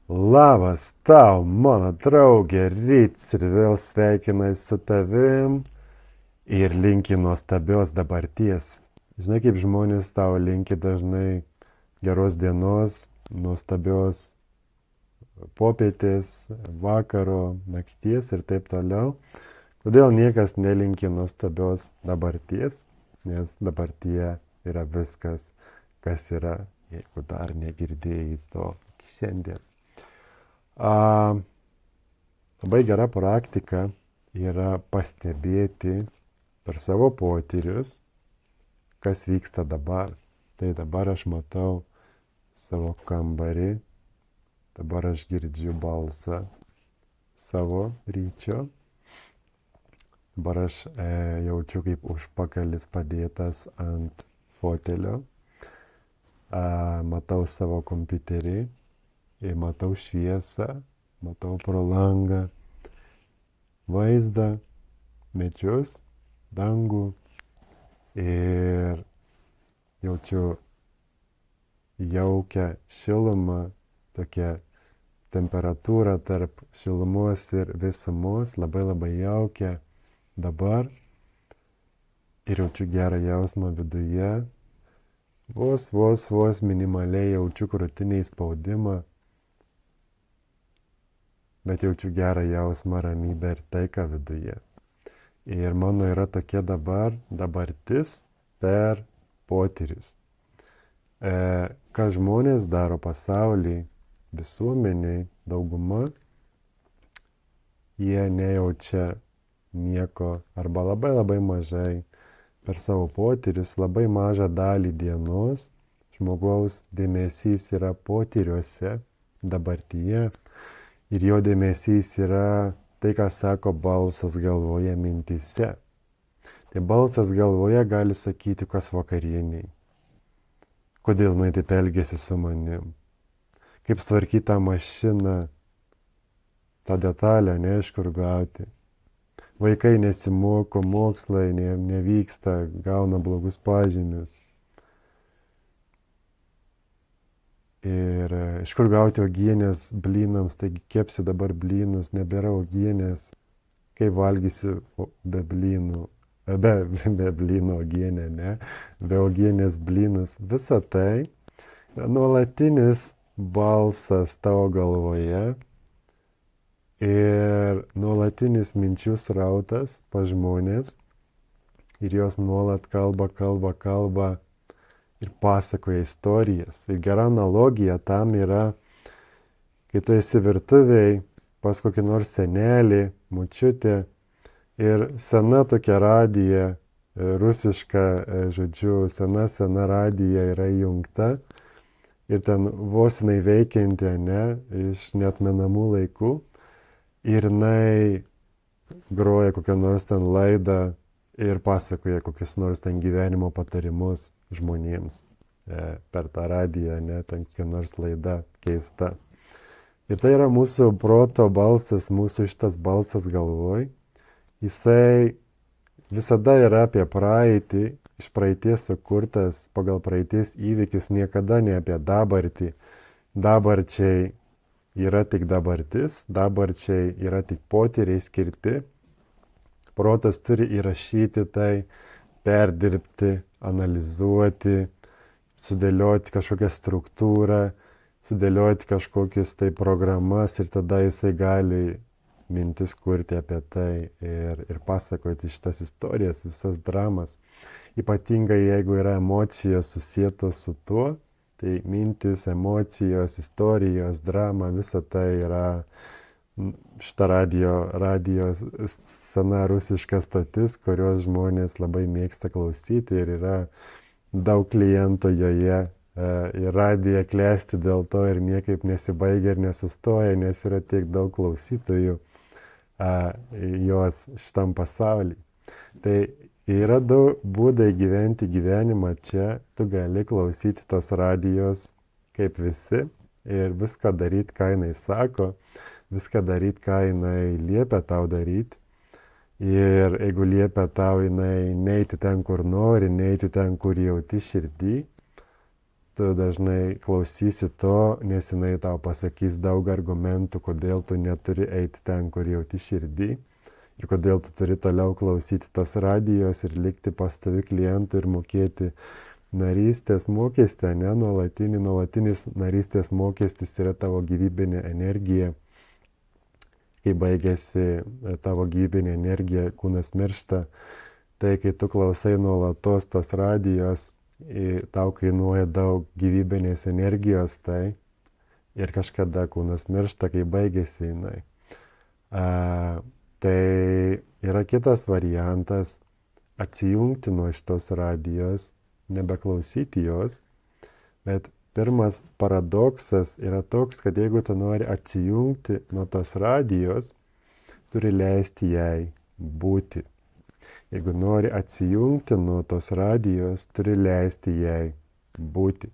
Labas tau, mano draugė, ryts ir vėl sveikinai su tavim ir linki nuostabios dabarties. Žinai, kaip žmonės tau linki dažnai geros dienos, nuostabios popietės, vakaro, nakties ir taip toliau. Kodėl niekas nelinki nuostabios dabarties? Nes dabartyje yra viskas, kas yra, jeigu dar negirdėjai to šiandien. A, Labai gera praktika yra pastebėti per savo potyrius, kas vyksta dabar. Tai dabar aš matau savo kambarį, dabar aš girdžiu balsą savo ryčio, dabar aš jaučiu, kaip užpakalis padėtas ant fotelio, matau savo kompiuterį ir matau šviesą, matau pro langą vaizdą, medžius, dangų ir jaučiu jaukią šilumą, tokią temperatūrą tarp šilumos ir vėsumos, labai labai jaukią dabar ir jaučiu gerą jausmą viduje. Vos minimaliai jaučiu krūtinį spaudimą, bet jaučiu gerą jausmą, ramybę ir taiką viduje. Ir mano yra tokia dabartis per potyrius. Ką žmonės daro pasaulyje, visuomeniai, dauguma, jie nejaučia nieko arba labai labai mažai per savo potyrius, labai mažą dalį dienos. Žmogaus dėmesys yra potyriuose, dabartyje. Ir jo dėmesys yra tai, ką sako balsas galvoje mintyse. Tai balsas galvoje gali sakyti, kas vakarieniai. Kodėl jinai taip elgėsi su manim. Kaip tvarkyti tą mašiną, tą detalę, neaišku, kur gauti. Vaikai nesimoko, mokslai nevyksta, gauna blogus pažymius. Ir iš kur gauti uogienės blynams, taigi kepsiu dabar blynus, nebėra uogienės, kaip valgysiu be blynų, be blynų uogienę, ne, be uogienės blynus. Visa tai yra nuolatinis balsas tavo galvoje ir nuolatinis minčių srautas pa žmonės ir jos nuolat kalba ir pasakoja istorijas. Ir gera analogija tam yra, kai tu esi virtuviai pas kokį nors senelį, močiutę ir sena tokia radija, rusiška, žodžiu, sena radija yra įjungta ir ten vos jinai veikianti, ne, iš neatmenamų laikų ir jinai groja kokią nors ten laidą ir pasakoja kokius nors ten gyvenimo patarimus žmonėms per tą radiją, ne, ten kokia nors laida keista. Ir tai yra mūsų proto balsas, mūsų šitas balsas galvoj. Jisai visada yra apie praeitį, iš praeities sukurtas pagal praeities įvykius, niekada ne apie dabartį. Dabarčiai yra tik dabartis, dabarčiai yra tik potyriai skirti. Protas turi įrašyti tai, perdirbti, analizuoti, sudėlioti kažkokią struktūrą, sudėlioti kažkokius tai programas ir tada jisai gali mintis kurti apie tai ir pasakoti šitas istorijas, visas dramas. Ypatingai jeigu yra emocijos susietos su tuo, tai mintis, emocijos, istorijos, drama, visa tai yra šita radio sena rusiška stotis, kurios žmonės labai mėgsta klausyti ir yra daug klientų joje. Ir radija klesti dėl to ir niekaip nesibaigia ir nesustoja, nes yra tiek daug klausytojų jos šitam pasaulyje. Tai yra daug būdai gyventi gyvenimą čia, tu gali klausyti tos radijos kaip visi ir viską daryti, ką jinai sako, viską daryti, ką jinai liepia tau daryti. Ir jeigu liepia tau jinai neiti ten, kur nori, neiti ten, kur jauti širdį, tu dažnai klausysi to, nes jinai tau pasakys daug argumentų, kodėl tu neturi eiti ten, kur jauti širdį. Ir kodėl tu turi toliau klausyti tos radijos ir likti pastovi klientų ir mokėti narystės mokestį, ne, nuolatinis narystės mokestis yra tavo gyvybinė energija. Kai baigėsi tavo gyvybinė energija, kūnas miršta, tai kai tu klausai nuolatos tos radijos, tau kainuoja daug gyvybinės energijos, tai ir kažkada kūnas miršta, kai baigėsi jinai. Tai yra kitas variantas atsijungti nuo šitos radijos, nebeklausyti jos, bet pirmas paradoksas yra toks, kad jeigu tu nori atsijungti nuo tos radijos, turi leisti jai būti. Jeigu nori atsijungti nuo tos radijos, turi leisti jai būti.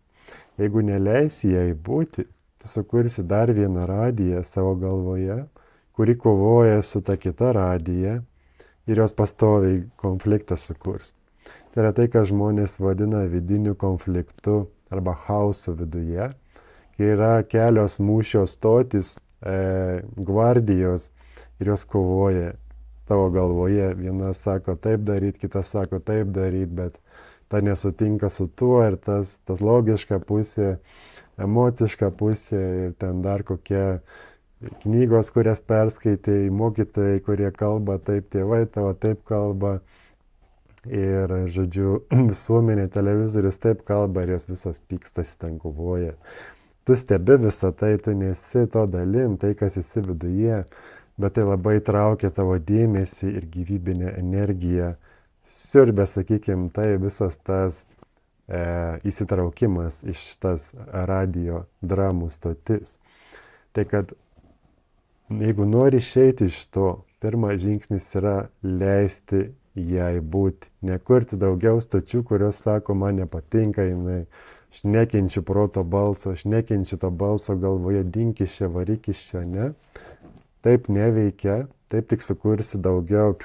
Jeigu neleisi jai būti, tu sukursi dar vieną radiją savo galvoje, kuri kovoja su ta kita radija ir jos pastoviai konfliktą sukurs. Tai yra tai, ką žmonės vadina vidiniu konfliktu arba chaosu viduje, kai yra kelios mūšio stotis, gvardijos ir jos kovoja tavo galvoje. Viena sako taip daryti, kita sako taip daryti, bet ta nesutinka su tuo ir tas logiška pusė, emociška pusė ir ten dar kokie knygos, kurias perskaitai, mokytojai, kurie kalba taip, tėvai tavo taip kalba. Ir, žodžiu, visuomenė, televizorius taip kalba ir jos visos pykstasi ten kovoja. Tu stebi visą tai, tu nesi to dalim, tai kas esi viduje, bet tai labai traukia tavo dėmesį ir gyvybinę energiją. Siurbia, sakykime, tai visas tas įsitraukimas iš tas radio dramų stotis. Tai kad jeigu nori išeiti iš to, pirmas žingsnis yra leisti jai būti. Nekurti daugiau stočių, kurios sako, man nepatinka jinai, aš nekenčiu proto balso, aš nekenčiu to balso galvoje, dink iš čia, varyk iš čia, ne? Taip neveikia, taip tik sukursi daugiau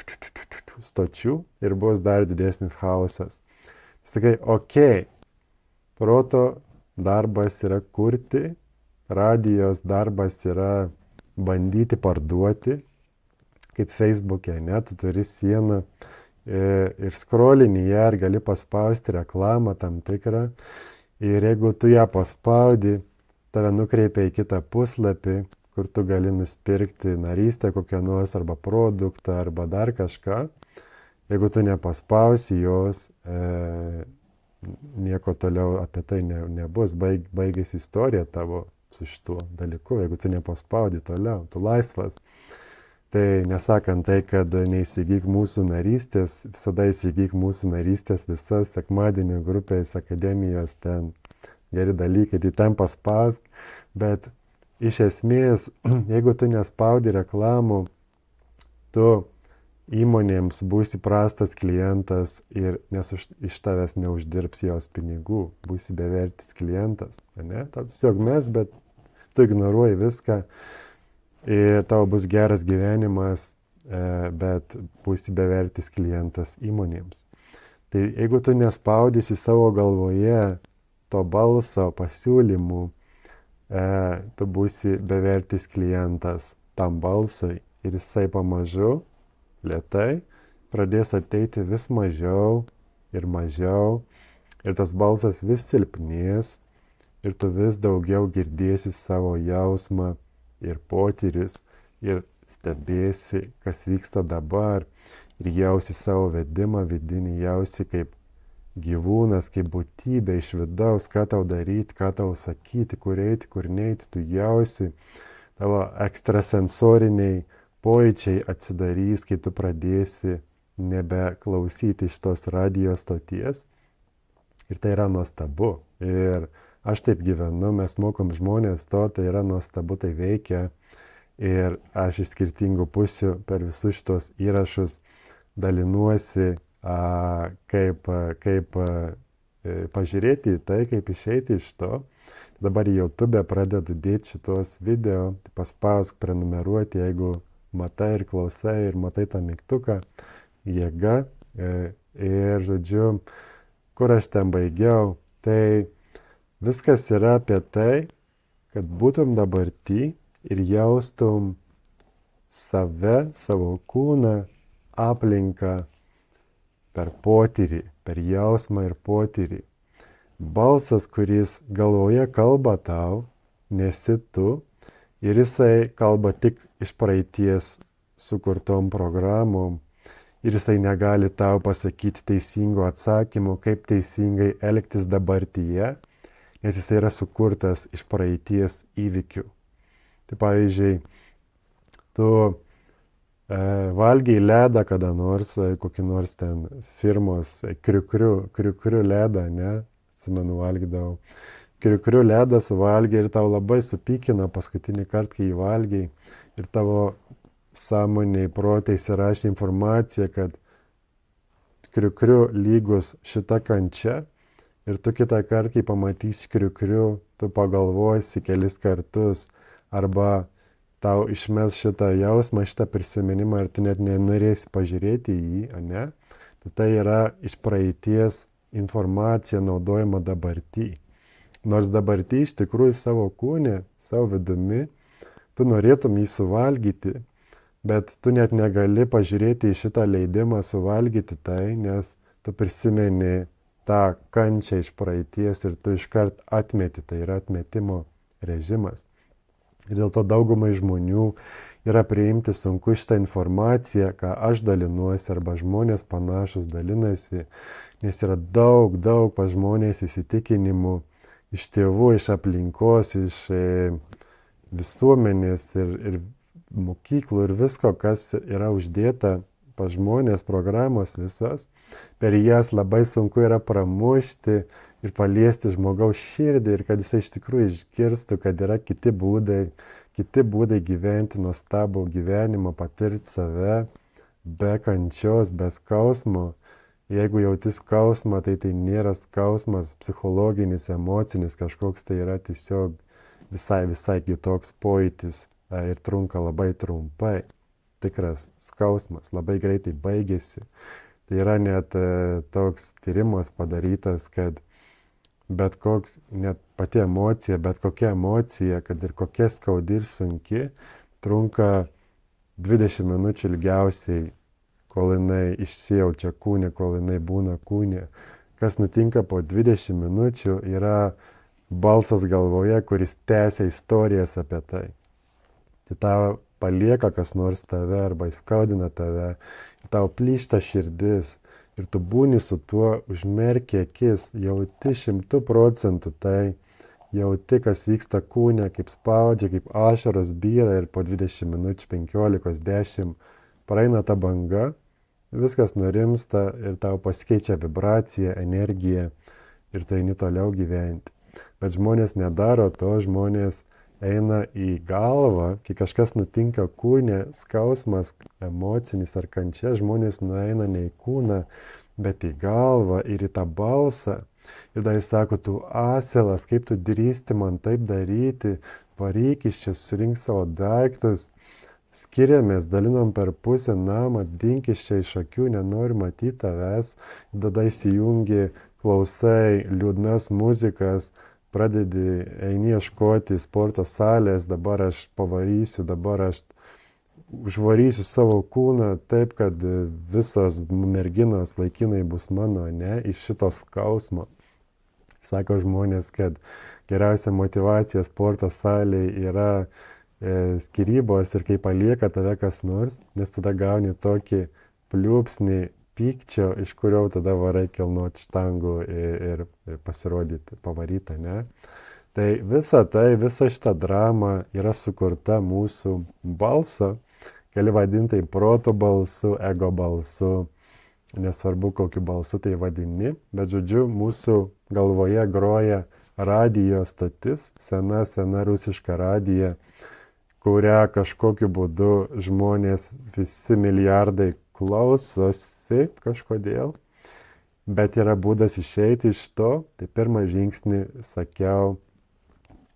stočių ir bus dar didesnis chaosas. Sakai, okei, proto darbas yra kurti, radijos darbas yra bandyti parduoti, kaip Facebook'e, ne, tu turi sieną ir scrollini ją ir gali paspausti reklamą tam tikrą. Ir jeigu tu ją paspaudi, tave nukreipia į kitą puslapį, kur tu gali nusipirkti narystę kokią nors arba produktą arba dar kažką. Jeigu tu nepaspausi jos, nieko toliau apie tai nebus, baigėsi istorija tavo su šituo dalyku, jeigu tu nepaspaudi toliau, tu laisvas. Tai nesakant tai, kad neįsigyk mūsų narystės, visada įsigyk mūsų narystės visas sekmadienio grupės, akademijos, ten geri dalykai, tai ten paspausk, bet iš esmės, jeigu tu nespaudi reklamų, tu įmonėms būsi prastas klientas ir iš tavęs neuždirbs jos pinigų, būsi bevertis klientas, ne? Tau tiesiog mes, bet tu ignoruoji viską. Ir tavo bus geras gyvenimas, bet būsi bevertis klientas įmonėms. Tai jeigu tu nespaudysi savo galvoje to balso pasiūlymų, tu būsi bevertis klientas tam balsui ir jisai pamažu, lėtai, pradės ateiti vis mažiau ir mažiau ir tas balsas vis silpnės ir tu vis daugiau girdėsi savo jausmą ir potyris, ir stebėsi, kas vyksta dabar, ir jausi savo vedimą vidinį, jausi kaip gyvūnas, kaip būtybė iš vidaus, ką tau daryti, ką tau sakyti, kur eiti, kur neiti, tu jausi, tavo ekstrasensoriniai pojūčiai atsidarys, kai tu pradėsi nebeklausyti šitos radijos stoties. Ir tai yra nuostabu. Ir aš taip gyvenu, mes mokom žmonės to, tai yra nuostabu, tai veikia. Ir aš iš skirtingų pusių per visus šitos įrašus dalinuosi, kaip pažiūrėti į tai, kaip išeiti iš to. Dabar į YouTube pradedu dėti šitos video, tai paspausk prenumeruoti, jeigu matai ir klausai ir matai tą mygtuką, jėga. Ir žodžiu, kur aš ten baigiau, tai Viskas yra apie tai, kad būtum dabarty ir jaustum save, savo kūną, aplinką per potyrį, per jausmą ir potyrį. Balsas, kuris galvoje kalba tau, nesi tu, ir jisai kalba tik iš praeities sukurtom programom, ir jisai negali tau pasakyti teisingo atsakymo, kaip teisingai elgtis dabartyje, nes jisai yra sukurtas iš praeities įvykių. Tai pavyzdžiui, tu valgiai ledą kada nors, kokį nors ten firmos kriukriu ledą, ne? Atsimenu, valgydavau. Kriukriu ledą suvalgiai ir tau labai supykina paskutinį kartą, kai jį valgiai. Ir tavo sąmoniai protai įsirašė informaciją, kad kriukriu lygus šita kančia. Ir tu kitą kartą, kai pamatysi kriukriu, tu pagalvosi kelis kartus arba tau išmes šitą jausmą, šitą prisiminimą ir tu net nenorėsi pažiūrėti į jį, ne? Tai yra iš praeities informacija naudojama dabartį. Nors dabartį iš tikrųjų savo kūne, savo vidumi, tu norėtum jį suvalgyti, bet tu net negali pažiūrėti į šitą leidimą suvalgyti tai, nes tu prisimeni tą kančią iš praeities ir tu iškart atmeti, tai yra atmetimo režimas. Ir dėl to daugumai žmonių yra priimti sunku šitą informaciją, ką aš dalinuosi arba žmonės panašus dalinasi, nes yra daug pas žmonės įsitikinimų iš tėvų, iš aplinkos, iš visuomenės ir mokyklų ir visko, kas yra uždėta pas žmonės, programos visas. Per jas labai sunku yra pramušti ir paliesti žmogaus širdį ir kad jisai iš tikrųjų išgirstų, kad yra kiti būdai gyventi nuostabų gyvenimą, patirti save be kančios, be skausmo. Jeigu jauti skausmą, tai nėra skausmas psichologinis, emocinis, kažkoks tai yra tiesiog visai kitoks pojūtis ir trunka labai trumpai. Tikras skausmas labai greitai baigėsi. Tai yra net toks tyrimas padarytas, kad bet koks, net pati emocija, bet kokia emocija, kad ir kokia skaudi ir sunki, trunka 20 minučių ilgiausiai, kol jinai išsijaučia kūne, kol jinai būna kūne. Kas nutinka po 20 minučių, yra balsas galvoje, kuris tęsia istorijas apie tai. Tai tau palieka kas nors tave arba įskaudina tave, tau plyšta širdis. Ir tu būni su tuo, užmerki akis, jauti 100% tai, jauti, kas vyksta kūne, kaip spaudžia, kaip ašaros byra ir po 20 minučių, 15, 10 praeina ta banga, viskas nurimsta ir tau pasikeičia vibracija, energija ir tu eini toliau gyventi. Bet žmonės nedaro to, žmonės eina į galvą, kai kažkas nutinka kūne, skausmas, emocinis ar kančia, žmonės nueina ne į kūną, bet į galvą ir į tą balsą. Ir tada jis sako, tu asilas, kaip tu drįsti man taip daryti, varyk iš čia, susirink savo daiktus, skiriamės, dalinam per pusę namą, dink iš čia iš akių, nenoriu matyti tavęs. Ir tada įsijungi, klausai liūdnas muzikas, pradedi, eini ieškoti sporto salės, dabar aš pavarysiu, dabar aš užvarysiu savo kūną taip, kad visos merginos, vaikinai bus mano, ne, iš šitos skausmo. Sako žmonės, kad geriausia motivacija sporto salėje yra skyrybos ir kai palieka tave kas nors, nes tada gauni tokį pliūpsnį pykčio, iš kurio tada varai kilnoti štangų ir pasirodyti pavarytą, ne? Tai visa šita drama yra sukurta mūsų balso, gali vadinti tai proto balsu, ego balsu, nesvarbu kokiu balsu tai vadini, bet žodžiu, mūsų galvoje groja radijo stotis, sena rusiška radija, kurią kažkokiu būdu žmonės, visi milijardai klausosi kažkodėl, bet yra būdas išeiti iš to. Tai pirmą žingsnį sakiau,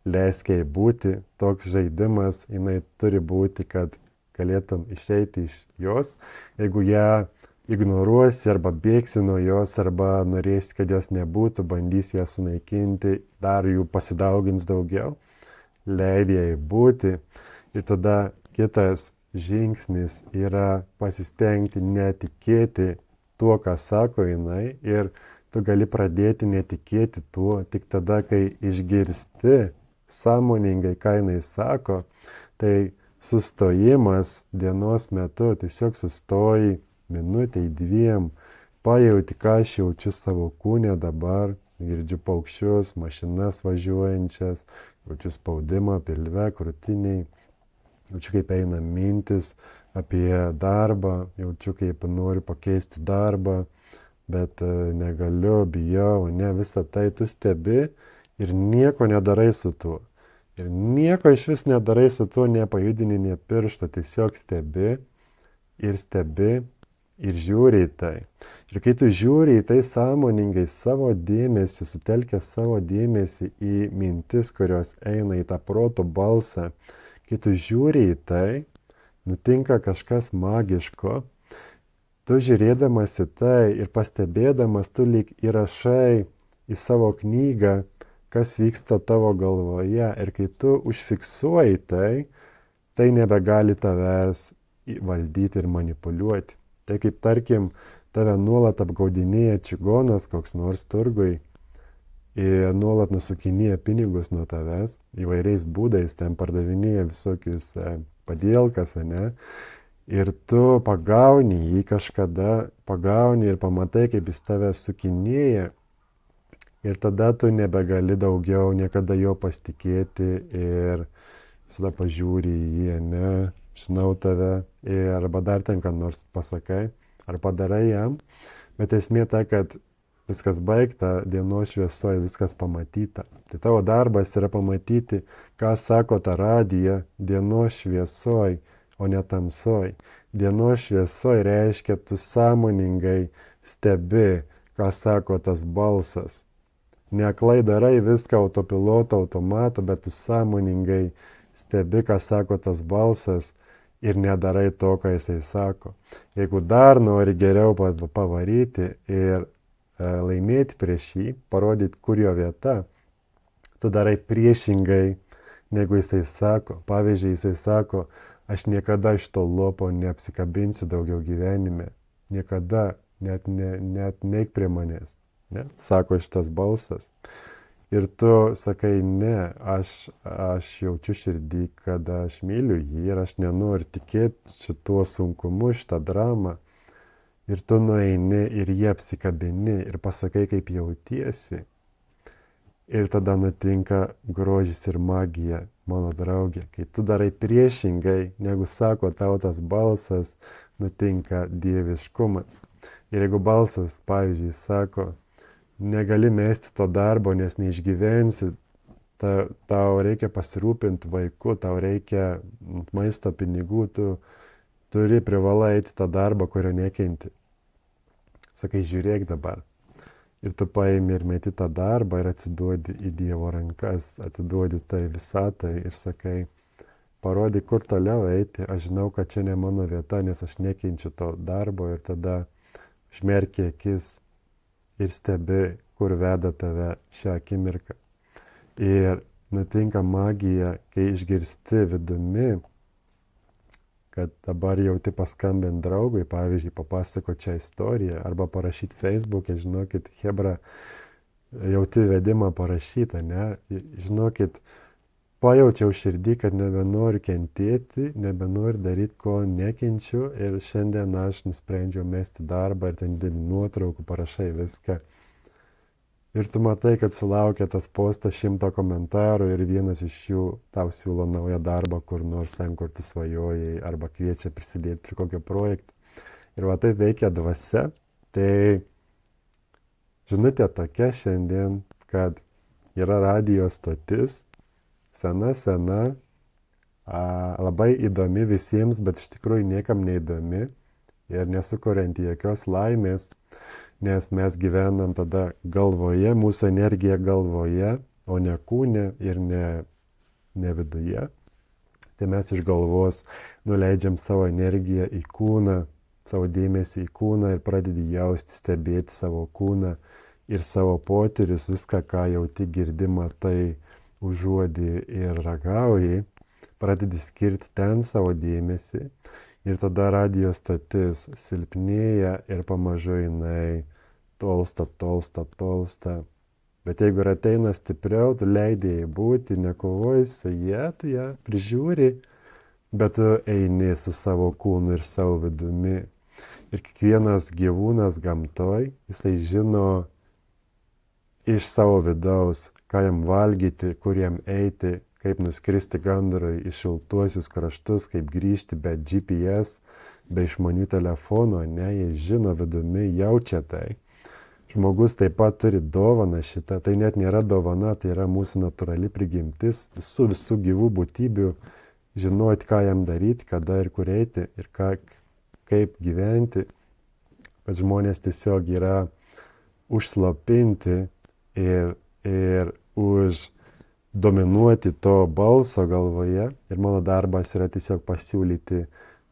leisk jai būti, toks žaidimas, jinai turi būti, kad galėtum išeiti iš jos. Jeigu ją ignoruosi arba bėgsi nuo jos, arba norėsi, kad jos nebūtų, bandysi ją sunaikinti, dar jų pasidaugins daugiau, leidi jai būti. Ir tada kitas žingsnis yra pasistengti netikėti tuo, ką sako jinai, ir tu gali pradėti netikėti tuo tik tada, kai išgirsti sąmoningai, ką jinai sako. Tai sustojimas dienos metu, tiesiog sustoji minutei, dviem, pajauti, ką aš jaučiu savo kūne dabar, girdžiu paukščius, mašinas važiuojančias, jaučiu spaudimą pilve, krūtiniai, jaučiu, kaip eina mintis apie darbą, jaučiu, kaip noriu pakeisti darbą, bet negaliu, bijau, ne, visą tai tu stebi ir nieko nedarai su tuo. Ir nieko iš vis nedarai su tuo, nepajudini, ne piršto, tiesiog stebi ir žiūri į tai. Ir kai tu žiūri į tai sąmoningai, savo dėmesį, sutelkia savo dėmesį į mintis, kurios eina į tą proto balsą, kai tu žiūri į tai, nutinka kažkas magiško. Tu žiūrėdamas į tai ir pastebėdamas, tu lyg įrašai į savo knygą, kas vyksta tavo galvoje. Ir kai tu užfiksuoji tai, tai nebegali tavęs valdyti ir manipuliuoti. Tai kaip tarkim, tave nuolat apgaudinėja čigonas koks nors turgui ir nuolat nusukinėja pinigus nuo tavęs įvairiais būdais, ten pardavinėja visokius padėlkas, ne? Ir tu pagauni jį kažkada, pagauni ir pamatai, kaip jis tave sukinėja. Ir tada tu nebegali daugiau niekada jo pasitikėti ir visada pažiūri į jį, ne, žinau tave, ir arba dar ten ką nors pasakai, ar padarai jam. Bet esmė ta, kad viskas baigta, dienos šviesoje viskas pamatyta. Tai tavo darbas yra pamatyti, ką sako ta radija dienos šviesoje, o ne tamsoj. Dienos šviesoje reiškia, tu sąmoningai stebi, ką sako tas balsas. Neaklai darai viską autopiloto, automato, bet tu sąmoningai stebi, ką sako tas balsas ir nedarai to, ką jisai sako. Jeigu dar nori geriau pavaryti ir laimėti prieš jį, parodyti, kur jo vieta, tu darai priešingai, negu jisai sako. Pavyzdžiui, jisai sako, aš niekada iš to lopo neapsikabinsiu daugiau gyvenime. Niekada, net neik prie manęs. Ne? Sako šitas balsas. Ir tu sakai, ne, aš jaučiu širdį, kad aš myliu jį ir aš nenoriu tikėti šituo sunkumu, šitą dramą. Ir tu nueini ir jį apsikabini ir pasakai, kaip jautiesi. Ir tada nutinka grožis ir magija, mano draugė. Kai tu darai priešingai, negu sako tau tas balsas, nutinka dieviškumas. Ir jeigu balsas, pavyzdžiui, sako, negali mesti to darbo, nes neišgyvensi, tau reikia pasirūpinti vaiku, tau reikia maisto pinigų, tu privalai eiti tą darbą, kurio nekenti. Sakai, žiūrėk dabar. Ir tu paimi ir meti tą darbą ir atsiduodi į Dievo rankas, atiduodi tai visatai ir sakai, parodyk, kur toliau eiti, aš žinau, kad čia ne mano vieta, nes aš nekenčiu to darbo, ir tada užmerki akis ir stebi, kur veda tave šią akimirką. Ir nutinka magija, kai išgirsti vidumi, kad dabar jauti paskambinti draugui, pavyzdžiui, papasako čia istoriją, arba parašyti Facebook'e, žinokit, hebra, jauti vedimą parašytą, ne? Žinokit, pajaučiau širdį, kad nebenoriu kentėti, nebenoriu daryti, ko nekenčiu, ir šiandien aš nusprendžiau mesti darbą ir ten dėl nuotraukų parašai viską. Ir tu matai, kad sulaukia tas postas 100 komentarų ir vienas iš jų tau siūlo naują darbą kur nors ten, kur tu svajojai, arba kviečia prisidėti prie kokio projekto. Ir va taip veikia dvasia. Tai žinutė tokia šiandien, kad yra radijo stotis, sena, labai įdomi visiems, bet iš tikrųjų niekam neįdomi ir nesukurianti jokios laimės. Nes mes gyvenam tada galvoje, mūsų energija galvoje, o ne kūne ir ne viduje. Tai mes iš galvos nuleidžiam savo energiją į kūną, savo dėmesį į kūną ir pradedi jausti, stebėti savo kūną ir savo potyris, viską, ką jauti, girdi, matai, užuodi ir ragauji, pradedi skirti ten savo dėmesį ir tada radijo stotis silpnėja ir pamažu jinai tolsta, tolsta, tolsta. Bet jeigu ir ateina stipriau, tu leidėjai būti, nekovoji su jie, tu ją prižiūri, bet tu eini su savo kūnu ir savo vidumi. Ir kiekvienas gyvūnas gamtoj, jisai žino iš savo vidaus, ką jam valgyti, kur jam eiti, kaip nuskristi gandrui į šiltuosius kraštus, kaip grįžti be GPS, be išmanių telefonų, ne, jie žino vidumi, jaučia tai. Žmogus taip pat turi dovaną šitą, tai net nėra dovana, tai yra mūsų natūrali prigimtis, visų gyvų būtybių, žinoti, ką jam daryti, kada ir kur eiti ir kaip gyventi, kad žmonės tiesiog yra užslopinti ir uždominuoti to balso galvoje. Ir mano darbas yra tiesiog pasiūlyti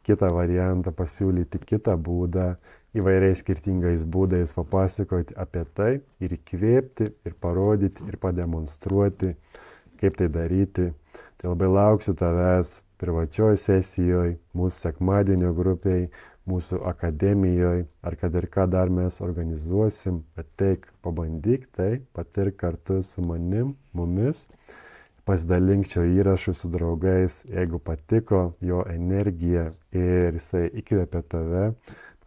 kitą variantą, pasiūlyti kitą būdą, įvairiais skirtingais būdais papasakoti apie tai ir įkvėpti, ir parodyti, ir pademonstruoti, kaip tai daryti. Tai labai lauksiu tavęs privačioj sesijoje, mūsų sekmadienio grupiai, mūsų akademijoje, ar kad ir ką dar mes organizuosim, ateik, pabandyk tai, patirk kartu su mumis, pasidalink šio įrašų su draugais, jeigu patiko jo energija ir jisai įkvėpia tave,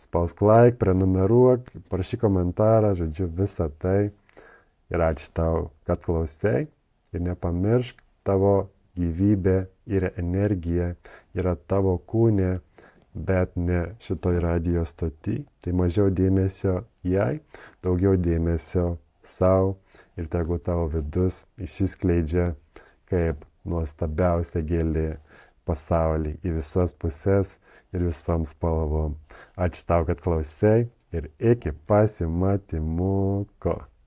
spausk like, prenumeruok, parašyk komentarą, žodžiu, visą tai. Ir ačiū tau, kad klausei ir nepamiršk, tavo gyvybė ir energija yra tavo kūne, bet ne šitoj radijo stoty. Tai mažiau dėmesio jai, daugiau dėmesio savo ir tegu tavo vidus išsiskleidžia kaip nuostabiausia gėlė pasaulyje į visas puses ir visom spalvom. Ačiū tau, kad klausei ir iki pasimatymuko.